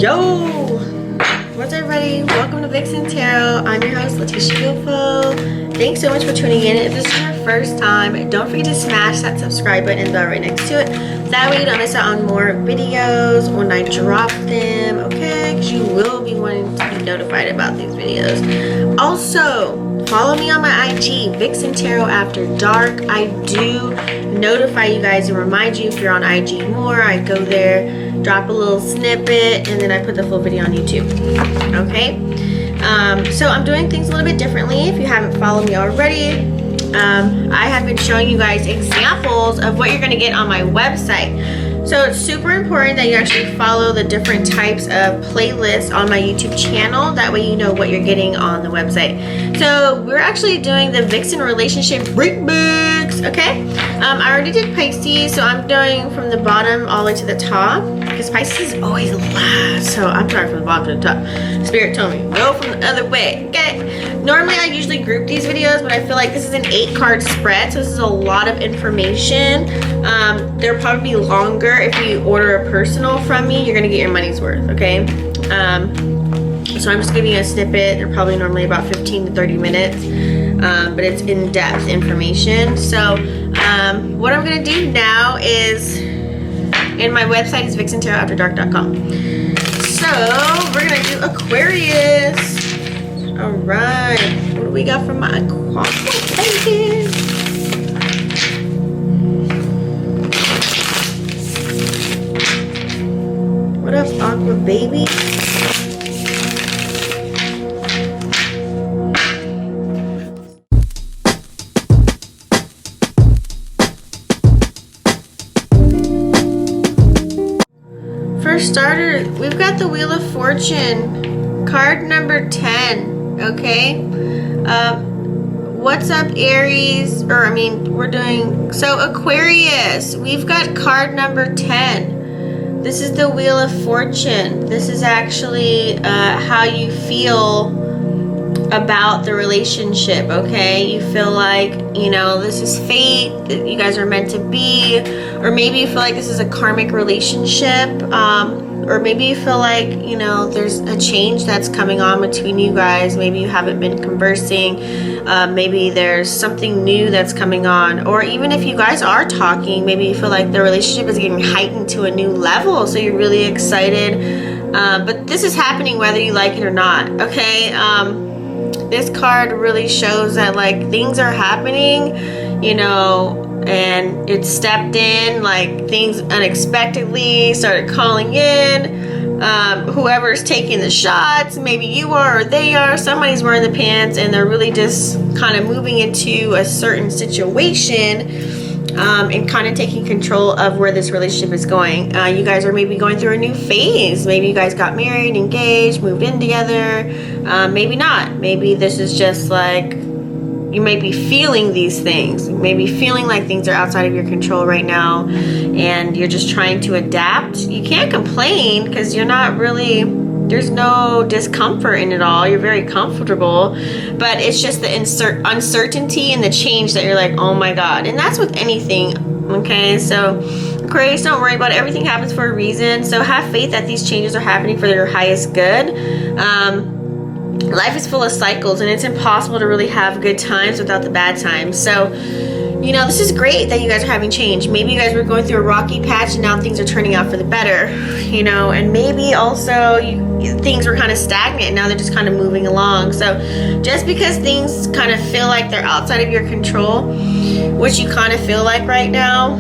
Yo! What's up, everybody? Welcome to Vixen Tarot. I'm your host, Letitia Gilfo. Thanks so much for tuning in. If this is your first time, don't forget to smash that subscribe button and bell right next to it. That way you don't miss out on more videos when I drop them, okay? Because you will be wanting to be notified about these videos. Also, follow me on my IG, Vixen Tarot After Dark. I do notify you guys and remind you if you're on IG more. I go there, drop a little snippet, and then I put the full video on YouTube. Okay? So I'm doing things a little bit differently. If you haven't followed me already, I have been showing you guys examples of what you're going to get on my website. So it's super important that you actually follow the different types of playlists on my YouTube channel. That way you know what you're getting on the website. So we're actually doing the Vixen Relationship Break Books, okay? I already did Pisces, so I'm doing from the bottom all the way to the top. Because Pisces is always last. So I'm starting from the bottom to the top. Spirit told me, go from the other way, okay? Normally I usually group these videos, but I feel like this is an 8-card spread, so this is a lot of information. They'll probably be longer. If you order a personal from me, you're gonna get your money's worth, okay? So I'm just giving you a snippet. They're probably normally about 15 to 30 minutes, but it's in-depth information. So what I'm gonna do now is, and my website is vixentarotafterdark.com. So we're gonna do Aquarius. All right, what do we got from my Aquarius baby? What up, Aqua baby? For starter, we've got the Wheel of Fortune, card number 10, okay? What's up, Aries? We're doing, so Aquarius, we've got card number 10. This is the Wheel of Fortune. This is actually how you feel about the relationship, okay? You feel like, you know, this is fate, that you guys are meant to be, or maybe you feel like this is a karmic relationship, or maybe you feel like, you know, there's a change that's coming on between you guys. Maybe you haven't been conversing. Maybe there's something new that's coming on, or even if you guys are talking, maybe you feel like the relationship is getting heightened to a new level, so you're really excited. But this is happening whether you like it or not, okay? This card really shows that, like, things are happening, you know, and it stepped in, like, things unexpectedly started calling in. Whoever's taking the shots, maybe you are or they are, somebody's wearing the pants, and they're really just kind of moving into a certain situation, and kind of taking control of where this relationship is going. You guys are maybe going through a new phase. Maybe you guys got married, engaged, moved in together. Maybe not. Maybe this is just like, you may be feeling these things. You may be feeling like things are outside of your control right now, and you're just trying to adapt. You can't complain because you're not really, there's no discomfort in it all. You're very comfortable, but it's just the uncertainty and the change that you're like, oh my God. And that's with anything, okay? So Aquarius, don't worry about it. Everything happens for a reason. So have faith that these changes are happening for your highest good. Life is full of cycles, and it's impossible to really have good times without the bad times. So, you know, this is great that you guys are having change. Maybe you guys were going through a rocky patch and now things are turning out for the better, you know, and maybe also things were kind of stagnant and now they're just kind of moving along. So just because things kind of feel like they're outside of your control, which you kind of feel like right now,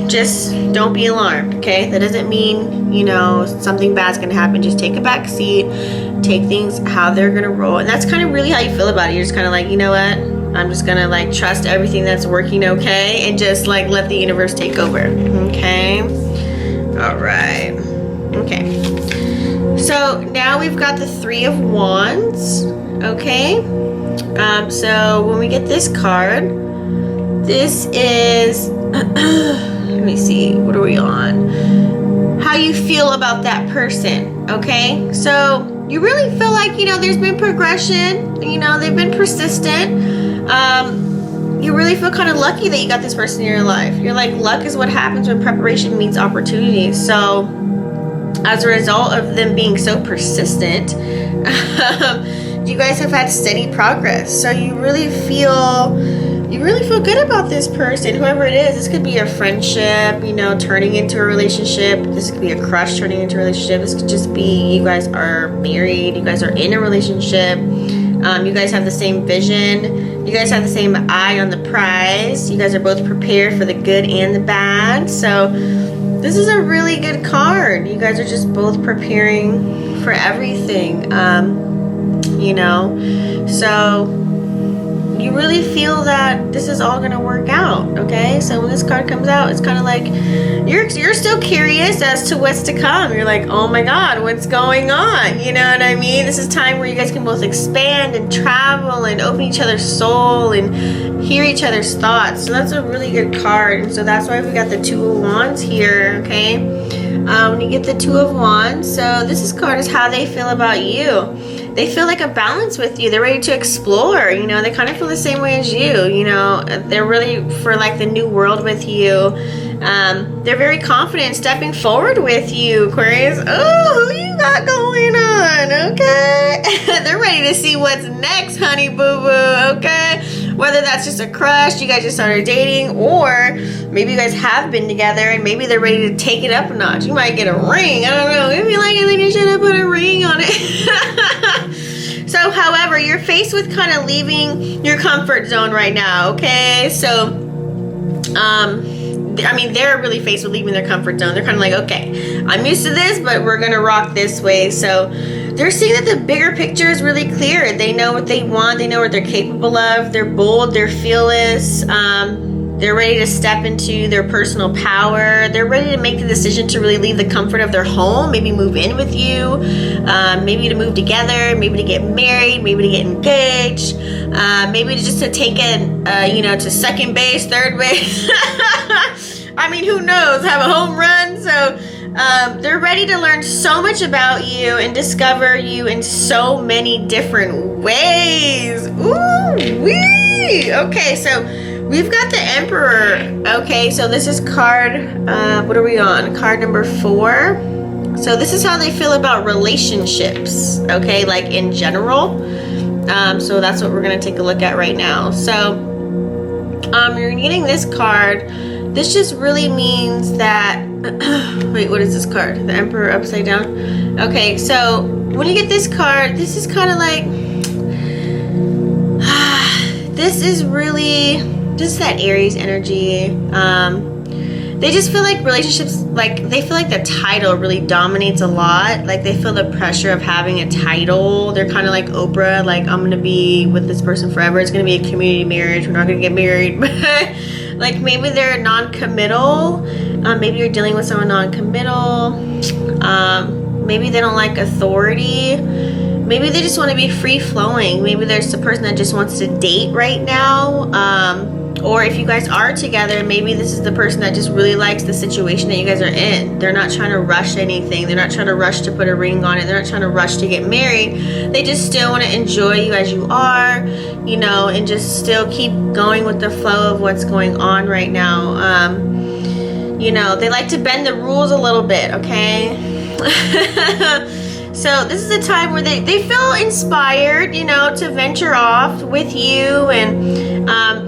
just don't be alarmed, okay? That doesn't mean, you know, something bad's gonna happen. Just take a back seat, take things how they're gonna roll. And that's kind of really how you feel about it. You're just kind of like, you know what? I'm just gonna like trust everything that's working okay, and just like let the universe take over, okay? All right, okay. So now we've got the Three of Wands, okay? So when we get this card, this is, let me see, what are we on? How you feel about that person, okay? So you really feel like, you know, there's been progression, you know, they've been persistent. You really feel kind of lucky that you got this person in your life. You're like, luck is what happens when preparation meets opportunity. So as a result of them being so persistent, you guys have had steady progress. So you really feel good about this person, whoever it is. This could be a friendship, you know, turning into a relationship. This could be a crush turning into a relationship. This could just be you guys are married, you guys are in a relationship. You guys have the same vision. You guys have the same eye on the prize. You guys are both prepared for the good and the bad. So this is a really good card. You guys are just both preparing for everything. You know, so you really feel that this is all gonna work out, okay? So when this card comes out, it's kind of like you're still curious as to what's to come. You're like, oh my God, what's going on? You know what I mean? This is time where you guys can both expand and travel and open each other's soul and hear each other's thoughts. So that's a really good card. And so that's why we got the Two of Wands here, okay? When you get the Two of Wands, so this card is how they feel about you. They feel like a balance with you. They're ready to explore, you know. They kind of feel the same way as you, you know. They're really for like the new world with you. They're very confident stepping forward with you, Aquarius. Oh, who you got going on, okay? They're ready to see what's next, honey boo-boo, okay? Whether that's just a crush, you guys just started dating, or maybe you guys have been together and maybe they're ready to take it up a notch. You might get a ring. I don't know. Maybe like I think you should have put a ring on it. So, however, you're faced with kind of leaving your comfort zone right now, okay? So, I mean, they're really faced with leaving their comfort zone. They're kind of like, okay, I'm used to this, but we're going to rock this way. So they're seeing that the bigger picture is really clear. They know what they want. They know what they're capable of. They're bold. They're fearless. They're ready to step into their personal power. They're ready to make the decision to really leave the comfort of their home, maybe move in with you, maybe to move together, maybe to get married, maybe to get engaged, maybe just to take it, you know, to second base, third base. I mean, who knows? Have a home run. So they're ready to learn so much about you and discover you in so many different ways. Ooh, wee! Okay, so we've got the Emperor. Okay, so this is card, what are we on? Card number 4. So this is how they feel about relationships, okay, like in general. So that's what we're going to take a look at right now. So you're getting this card. This just really means that, wait, what is this card? The Emperor upside down? Okay, so when you get this card, this is kind of like, this is that Aries energy. They just feel like relationships, like they feel like the title really dominates a lot. Like they feel the pressure of having a title. They're kind of like Oprah, like I'm gonna be with this person forever. It's gonna be a community marriage. We're not gonna get married. Like maybe they're non-committal. Maybe you're dealing with someone non-committal. Maybe they don't like authority. Maybe they just want to be free-flowing. Maybe there's a person that just wants to date right now. Or if you guys are together, maybe this is the person that just really likes the situation that you guys are in. They're not trying to rush anything. They're not trying to rush to put a ring on it. They're not trying to rush to get married. They just still want to enjoy you as you are, you know, and just still keep going with the flow of what's going on right now. You know, they like to bend the rules a little bit, okay? So this is a time where they feel inspired, you know, to venture off with you, and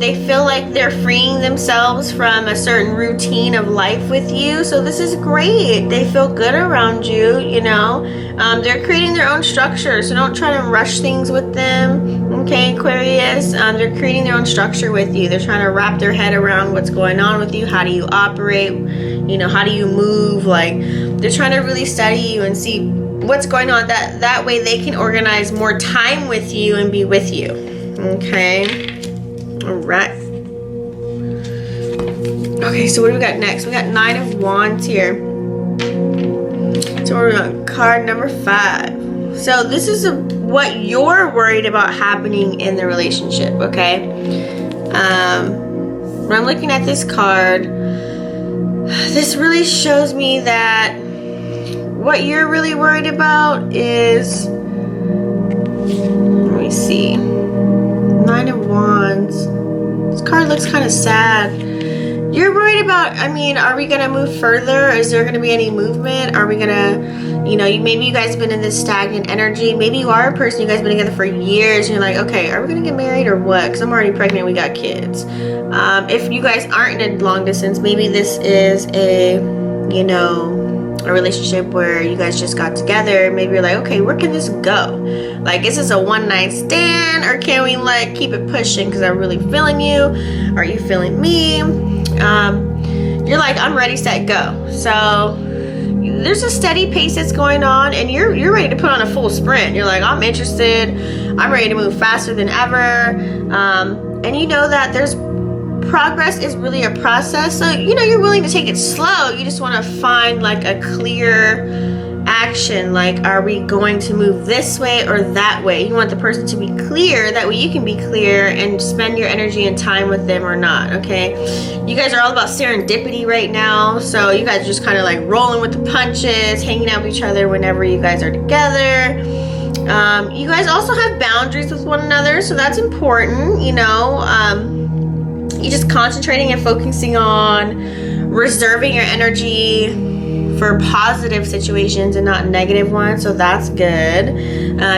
they feel like they're freeing themselves from a certain routine of life with you. So this is great. They feel good around you, you know. They're creating their own structure, so don't try to rush things with them, okay, Aquarius? They're creating their own structure with you. They're trying to wrap their head around what's going on with you. How do you operate? You know, how do you move? Like, they're trying to really study you and see what's going on, that way they can organize more time with you and be with you. Okay, all right. Okay, so what do we got next? We got 9 of Wands here. So we're on card number 5. So this is what you're worried about happening in the relationship, okay? When I'm looking at this card, this really shows me that what you're really worried about is, let me see, 9 of Wands. This card looks kind of sad. You're worried about, I mean, are we going to move further? Is there going to be any movement? Are we going to, you know, maybe you guys have been in this stagnant energy. Maybe you are a person, you guys have been together for years. And you're like, okay, are we going to get married or what? Because I'm already pregnant, we got kids. If you guys aren't in a long distance, maybe this is a, you know, a relationship where you guys just got together. Maybe you're like, okay, where can this go? Like, is this a one night stand, or can we like keep it pushing because I'm really feeling you? Are you feeling me? You're like, I'm ready, set, go. So there's a steady pace that's going on, and you're ready to put on a full sprint. You're like, I'm interested, I'm ready to move faster than ever. And you know that there's progress is really a process, so you know you're willing to take it slow. You just want to find like a clear action, like, are we going to move this way or that way? You want the person to be clear, that way you can be clear and spend your energy and time with them or not. Okay, you guys are all about serendipity right now, so you guys are just kind of like rolling with the punches, hanging out with each other whenever you guys are together. You guys also have boundaries with one another, so that's important. You know, you're just concentrating and focusing on reserving your energy for positive situations and not negative ones, so that's good.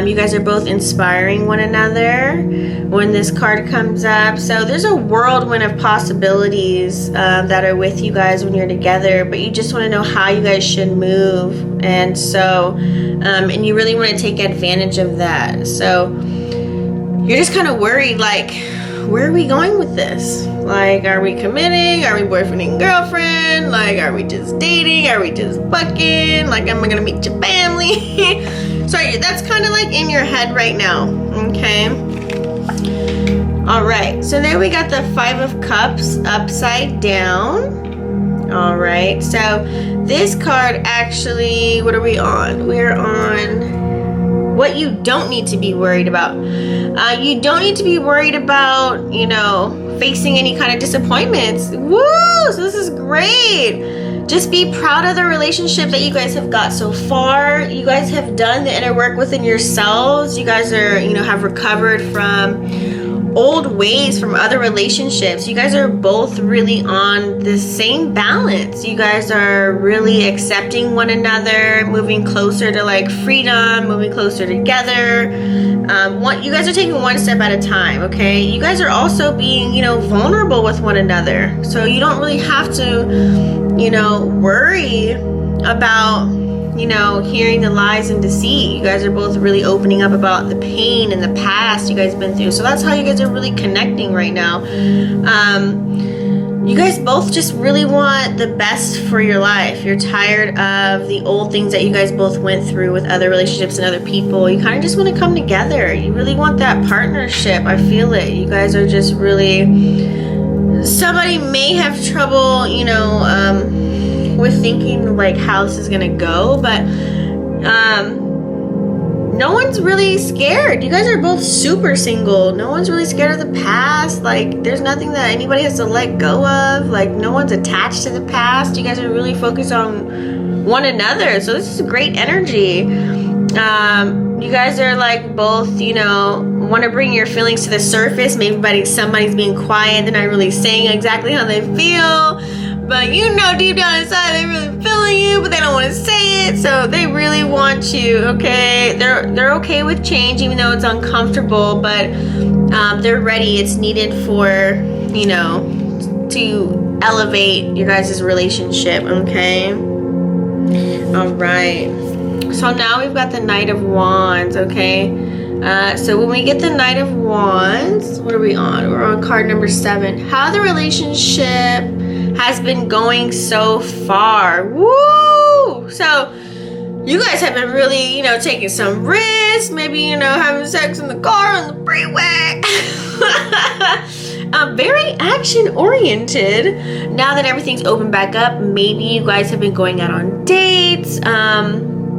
You guys are both inspiring one another when this card comes up, so there's a whirlwind of possibilities that are with you guys when you're together, but you just want to know how you guys should move, and so and you really want to take advantage of that. So you're just kind of worried, like, where are we going with this? Like, are we committing? Are we boyfriend and girlfriend? Like, are we just dating? Are we just fucking? Like, am I gonna meet your family? So that's kind of like in your head right now, okay? All right, so there we got the Five of Cups upside down. All right, so this card actually, what are we on? We're on what you don't need to be worried about. You don't need to be worried about, you know, facing any kind of disappointments. Woo! So this is great. Just be proud of the relationship that you guys have got so far. You guys have done the inner work within yourselves. You guys are, you know, have recovered from old ways from other relationships. You guys are both really on the same balance. You guys are really accepting one another, moving closer to like freedom, moving closer together. You guys are taking one step at a time, okay? You guys are also being, you know, vulnerable with one another. So you don't really have to, you know, worry about, you know, hearing the lies and deceit. You guys are both really opening up about the pain and the past you guys have been through. So that's how you guys are really connecting right now. You guys both just really want the best for your life. You're tired of the old things that you guys both went through with other relationships and other people. You kind of just want to come together. You really want that partnership. I feel it. You guys are just really, somebody may have trouble, you know, with thinking like how this is gonna go, but no one's really scared. You guys are both super single. No one's really scared of the past. Like, there's nothing that anybody has to let go of. Like, no one's attached to the past. You guys are really focused on one another. So this is great energy. You guys are like both, you know, want to bring your feelings to the surface. Maybe somebody's being quiet. They're not really saying exactly how they feel. But you know deep down inside they're really feeling you, but they don't want to say it. So they really want you, okay? They're okay with change, even though it's uncomfortable, but they're ready. It's needed for, you know, to elevate your guys' relationship, okay? All right. So now we've got the Knight of Wands, okay? So when we get the Knight of Wands, what are we on? We're on card number 7. How the relationship has been going so far. Woo! So you guys have been really, you know, taking some risks, maybe, you know, having sex in the car on the freeway. Very action oriented. Now that everything's opened back up, maybe you guys have been going out on dates.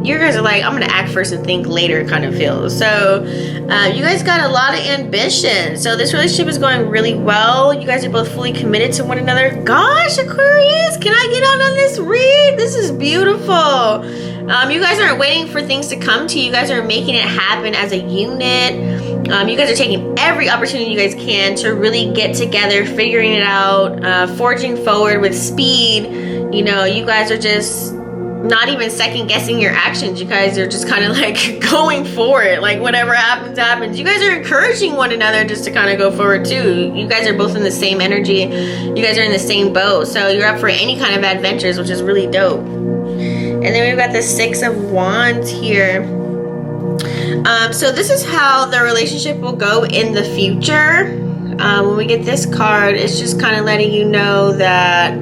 You guys are like, I'm gonna act first and think later kind of feel. So you guys got a lot of ambition. So this relationship is going really well. You guys are both fully committed to one another. Gosh, Aquarius, can I get on this read? This is beautiful. You guys aren't waiting for things to come to you. You guys are making it happen as a unit. You guys are taking every opportunity you guys can to really get together, figuring it out, forging forward with speed. You know, you guys are just not even second guessing your actions. You guys are just kind of like going for it. Like whatever happens, happens. You guys are encouraging one another just to kind of go forward too. You guys are both in the same energy. You guys are in the same boat. So you're up for any kind of adventures, which is really dope. And then we've got the 6 of Wands here. So this is how the relationship will go in the future. When we get this card, it's just kind of letting you know that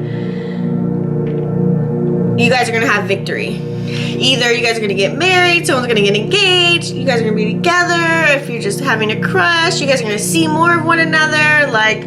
you guys are going to have victory. Either you guys are going to get married, someone's going to get engaged, you guys are going to be together. If you're just having a crush, you guys are going to see more of one another. Like,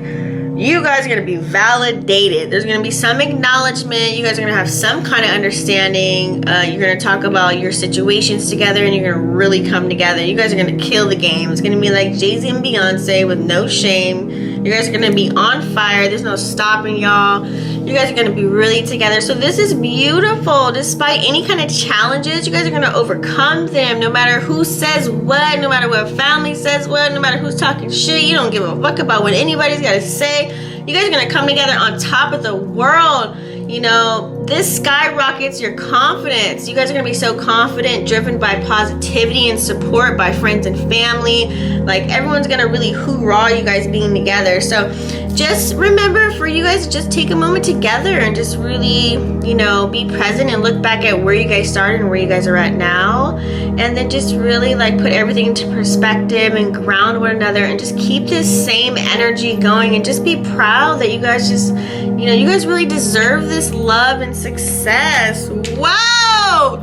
you guys are going to be validated. There's going to be some acknowledgement. You guys are going to have some kind of understanding. You're going to talk about your situations together, and you're going to really come together. You guys are going to kill the game. It's going to be like Jay-Z and Beyonce with no shame. You guys are going to be on fire. There's no stopping y'all. You guys are going to be really together. So this is beautiful. Despite any kind of challenges, you guys are going to overcome them. No matter who says what, no matter what family says what, no matter who's talking shit, you don't give a fuck about what anybody's got to say. You guys are going to come together on top of the world. You know, this skyrockets your confidence. You guys are going to be so confident, driven by positivity and support by friends and family. Like, everyone's going to really hoorah you guys being together. So just remember, for you guys to just take a moment together and just really, you know, be present and look back at where you guys started and where you guys are at now. And then just really like put everything into perspective and ground one another and just keep this same energy going, and just be proud that you guys just, you know, you guys really deserve this love and success. Wow!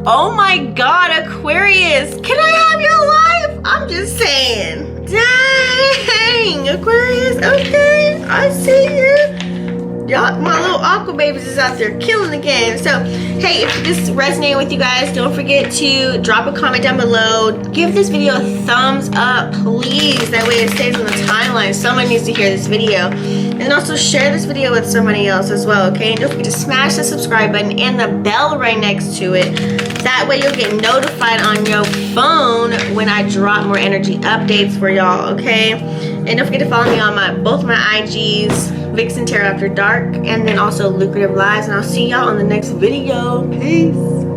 Oh my God, Aquarius, can I have your life? I'm just saying. Dang, Aquarius, okay, I see you. Y'all, my little aqua babies is out there killing the game. So, hey, if this resonated with you guys, don't forget to drop a comment down below. Give this video a thumbs up, please. That way it stays on the timeline. Someone needs to hear this video. And also share this video with somebody else as well, okay? And don't forget to smash the subscribe button and the bell right next to it. That way you'll get notified on your phone when I drop more energy updates for y'all, okay? And don't forget to follow me on both my IGs, Vixen Tarot After Dark, and then also Lucrative Lives. And I'll see y'all on the next video. Peace.